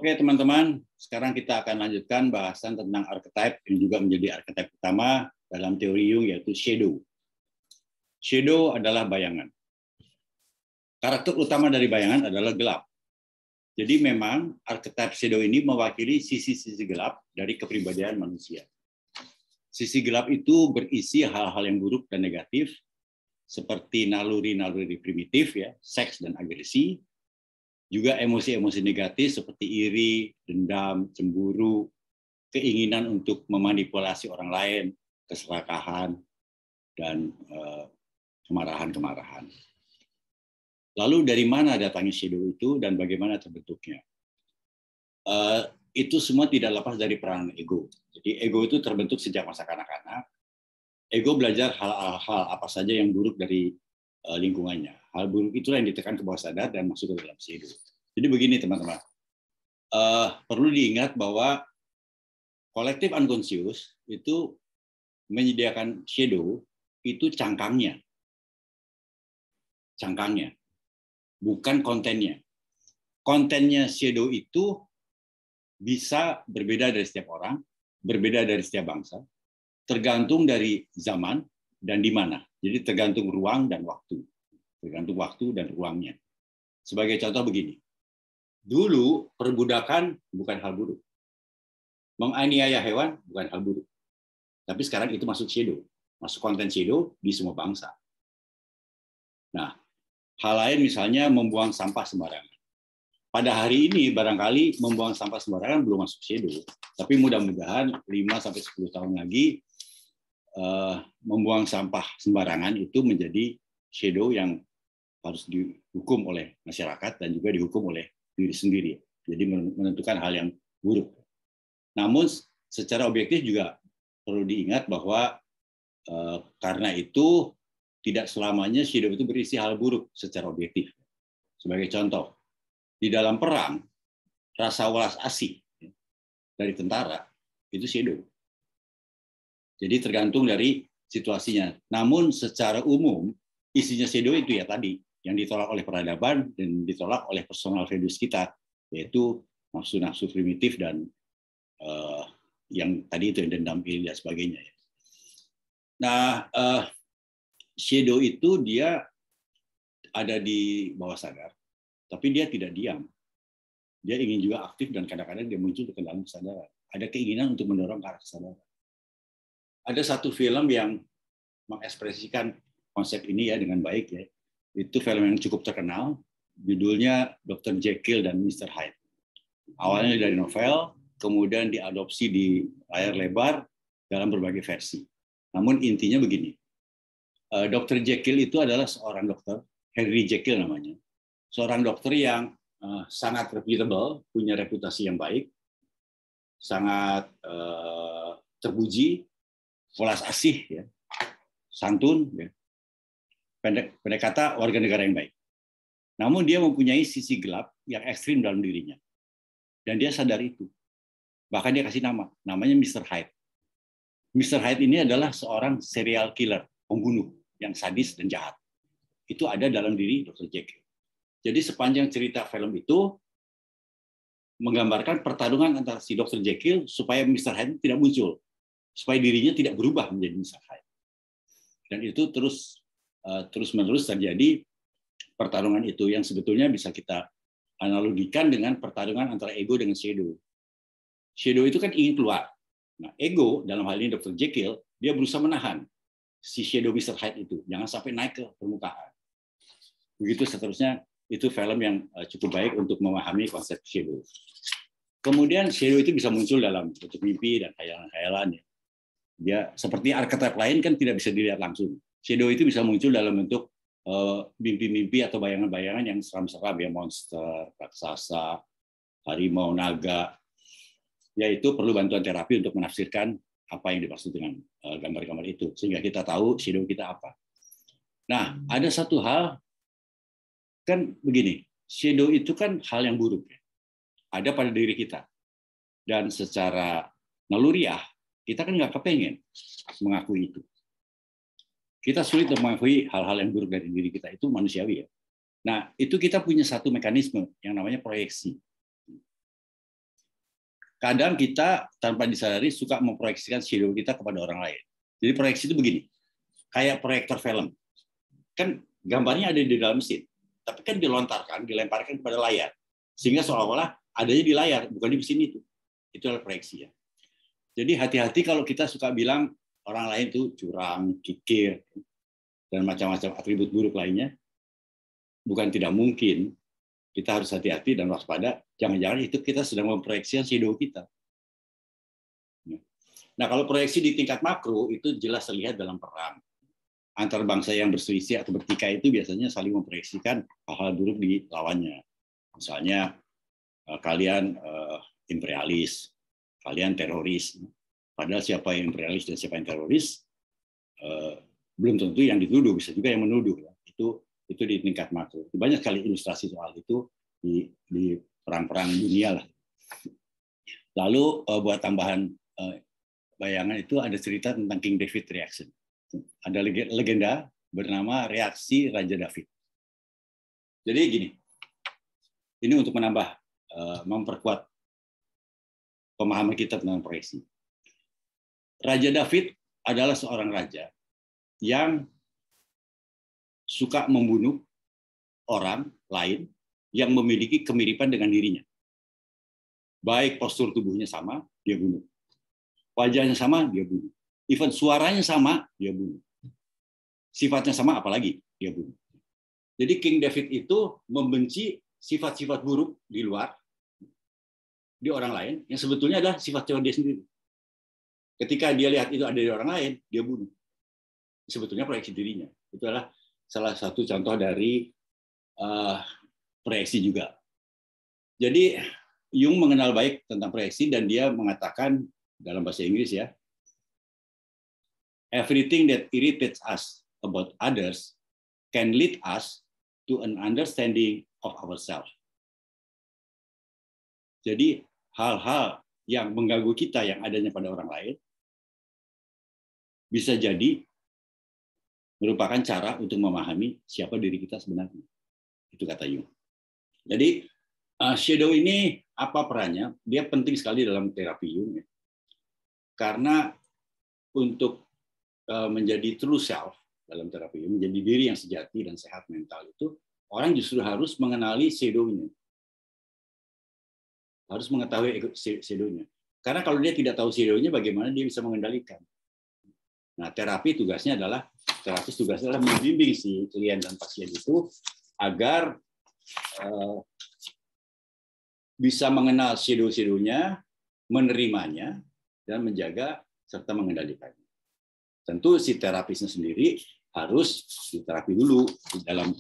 Oke teman-teman, sekarang kita akan lanjutkan bahasan tentang archetype yang juga menjadi archetype utama dalam teori Jung, yaitu shadow. Shadow adalah bayangan. Karakter utama dari bayangan adalah gelap. Jadi memang archetype shadow ini mewakili sisi-sisi gelap dari kepribadian manusia. Sisi gelap itu berisi hal-hal yang buruk dan negatif, seperti naluri-naluri primitif, ya, seks dan agresi, juga emosi-emosi negatif seperti iri, dendam, cemburu, keinginan untuk memanipulasi orang lain, keserakahan, dan kemarahan-kemarahan. Lalu dari mana datangnya shadow itu dan bagaimana terbentuknya? Itu semua tidak lepas dari peranan ego. Jadi ego itu terbentuk sejak masa kanak-kanak. Ego belajar hal-hal apa saja yang buruk dari lingkungannya. Hal buruk itulah yang ditekan ke bawah sadar dan masuk ke dalam shadow. Jadi begini teman-teman, perlu diingat bahwa kolektif unconscious itu menyediakan shadow itu cangkangnya, bukan kontennya. Kontennya shadow itu bisa berbeda dari setiap orang, berbeda dari setiap bangsa, tergantung dari zaman dan di mana. Jadi tergantung ruang dan waktu, tergantung waktu dan ruangnya. Sebagai contoh begini, dulu perbudakan bukan hal buruk, menganiaya hewan bukan hal buruk, tapi sekarang itu masuk shadow, masuk konten shadow di semua bangsa. Nah, hal lain misalnya membuang sampah sembarangan. Pada hari ini barangkali membuang sampah sembarangan belum masuk shadow, tapi mudah-mudahan 5-10 tahun lagi membuang sampah sembarangan itu menjadi shadow yang harus dihukum oleh masyarakat dan juga dihukum oleh diri sendiri. Jadi menentukan hal yang buruk. Namun secara objektif juga perlu diingat bahwa karena itu tidak selamanya shadow itu berisi hal buruk secara objektif. Sebagai contoh, di dalam perang, rasa welas asih dari tentara itu shadow. Jadi tergantung dari situasinya. Namun secara umum isinya shadow itu ya tadi yang ditolak oleh peradaban dan ditolak oleh personal values kita, yaitu nafsu-nafsu primitif dan yang tadi itu yang dendam, iri dan sebagainya. Nah, shadow itu dia ada di bawah sadar, tapi dia tidak diam. Dia ingin juga aktif dan kadang-kadang dia muncul ke dalam kesadaran. Ada keinginan untuk mendorong ke arah kesadaran. Ada satu film yang mengekspresikan konsep ini ya dengan baik ya. Itu film yang cukup terkenal, judulnya Dr. Jekyll dan Mr. Hyde. Awalnya dari novel, kemudian diadopsi di layar lebar dalam berbagai versi. Namun intinya begini, Dr. Jekyll itu adalah seorang dokter, Henry Jekyll namanya, seorang dokter yang sangat reputable, punya reputasi yang baik, sangat terpuji, welas asih, ya, santun, ya. Pendek kata warga negara yang baik. Namun dia mempunyai sisi gelap yang ekstrim dalam dirinya. Dan dia sadar itu. Bahkan dia kasih namanya Mr. Hyde. Mr. Hyde ini adalah seorang serial killer, pembunuh yang sadis dan jahat. Itu ada dalam diri Dr. Jekyll. Jadi sepanjang cerita film itu menggambarkan pertarungan antara si Dr. Jekyll supaya Mr. Hyde tidak muncul, supaya dirinya tidak berubah menjadi Mr. Hyde. Dan itu terus-menerus terjadi pertarungan itu yang sebetulnya bisa kita analogikan dengan pertarungan antara ego dengan shadow. Shadow itu kan ingin keluar. Nah, ego dalam hal ini Dr. Jekyll, dia berusaha menahan si shadow Mr. Hyde itu, jangan sampai naik ke permukaan. Begitu seterusnya, itu film yang cukup baik untuk memahami konsep shadow. Kemudian shadow itu bisa muncul dalam bentuk mimpi dan khayalan-khayalan. Dia seperti archetype lain kan tidak bisa dilihat langsung. Shadow itu bisa muncul dalam bentuk mimpi-mimpi atau bayangan-bayangan yang seram-seram, ya, monster, raksasa, harimau, naga. Yaitu perlu bantuan terapi untuk menafsirkan apa yang dimaksud dengan gambar-gambar itu, sehingga kita tahu shadow kita apa. Nah, ada satu hal, kan begini, shadow itu kan hal yang buruk, ya. Ada pada diri kita. Dan secara naluriah, kita kan nggak kepengen mengakui itu. Kita sulit untuk mengakui hal-hal yang buruk dari diri kita, itu manusiawi ya. Nah, itu kita punya satu mekanisme yang namanya proyeksi. kadang kita tanpa disadari suka memproyeksikan shadow kita kepada orang lain. Jadi proyeksi itu begini, kayak proyektor film. Kan gambarnya ada di dalam mesin, tapi kan dilemparkan kepada layar. Sehingga seolah-olah adanya di layar, bukan di mesin itu. Itu adalah proyeksi ya. Jadi hati-hati kalau kita suka bilang orang lain itu curang, kikir, dan macam-macam atribut buruk lainnya. Bukan tidak mungkin. Kita harus hati-hati dan waspada. Jangan-jangan itu kita sedang memproyeksikan shadow kita. Nah, kalau proyeksi di tingkat makro itu jelas terlihat dalam perang. Antar bangsa yang berselisih atau bertikai itu biasanya saling memproyeksikan hal-hal buruk di lawannya. Misalnya kalian imperialis, kalian teroris. Padahal siapa yang imperialis dan siapa yang teroris belum tentu yang dituduh, bisa juga yang menuduh. Itu di tingkat makro. Banyak sekali ilustrasi soal itu di perang-perang dunia lah. Lalu buat tambahan bayangan itu ada cerita tentang King David reaction. Ada legenda bernama reaksi Raja David. Jadi gini, ini untuk menambah memperkuat pemahaman kita tentang proyeksi. Raja David adalah seorang raja yang suka membunuh orang lain yang memiliki kemiripan dengan dirinya. Baik postur tubuhnya sama, dia bunuh. Wajahnya sama, dia bunuh. Even suaranya sama, dia bunuh. Sifatnya sama, apalagi dia bunuh. Jadi King David itu membenci sifat-sifat buruk di luar, di orang lain, yang sebetulnya adalah sifat-sifat dia sendiri. Ketika dia lihat itu ada di orang lain, dia bunuh. Sebetulnya proyeksi dirinya. Itu adalah salah satu contoh dari proyeksi juga. Jadi Jung mengenal baik tentang proyeksi dan dia mengatakan dalam bahasa Inggris ya, everything that irritates us about others can lead us to an understanding of ourselves. Jadi hal-hal yang mengganggu kita yang adanya pada orang lain bisa jadi merupakan cara untuk memahami siapa diri kita sebenarnya. Itu kata Jung. Jadi shadow ini apa perannya? Dia penting sekali dalam terapi Jung. Ya. Karena untuk menjadi true self dalam terapi Jung, menjadi diri yang sejati dan sehat mental itu, orang justru harus mengenali shadow-nya. Harus mengetahui shadow-nya. Karena kalau dia tidak tahu shadow-nya, bagaimana dia bisa mengendalikan? Nah, terapis tugasnya adalah membimbing si klien dan pasien itu agar bisa mengenal shadow-shadow-nya, menerimanya, dan menjaga serta mengendalikannya. Tentu si terapisnya sendiri harus diterapi dulu dalam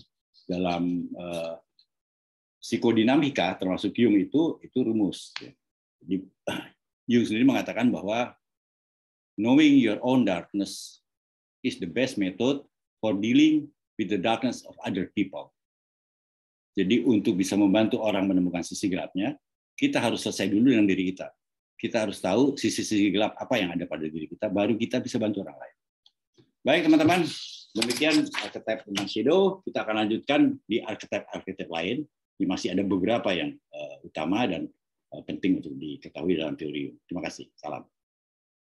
psikodinamika, termasuk Jung itu rumus. Jadi, Jung sendiri mengatakan bahwa knowing your own darkness is the best method for dealing with the darkness of other people. Jadi untuk bisa membantu orang menemukan sisi gelapnya, kita harus selesai dulu dengan diri kita. Kita harus tahu sisi-sisi gelap apa yang ada pada diri kita, baru kita bisa bantu orang lain. Baik teman-teman, demikian archetype tentang shadow. Kita akan lanjutkan di archetype lain. Masih ada beberapa yang utama dan penting untuk diketahui dalam teori. Terima kasih. Salam.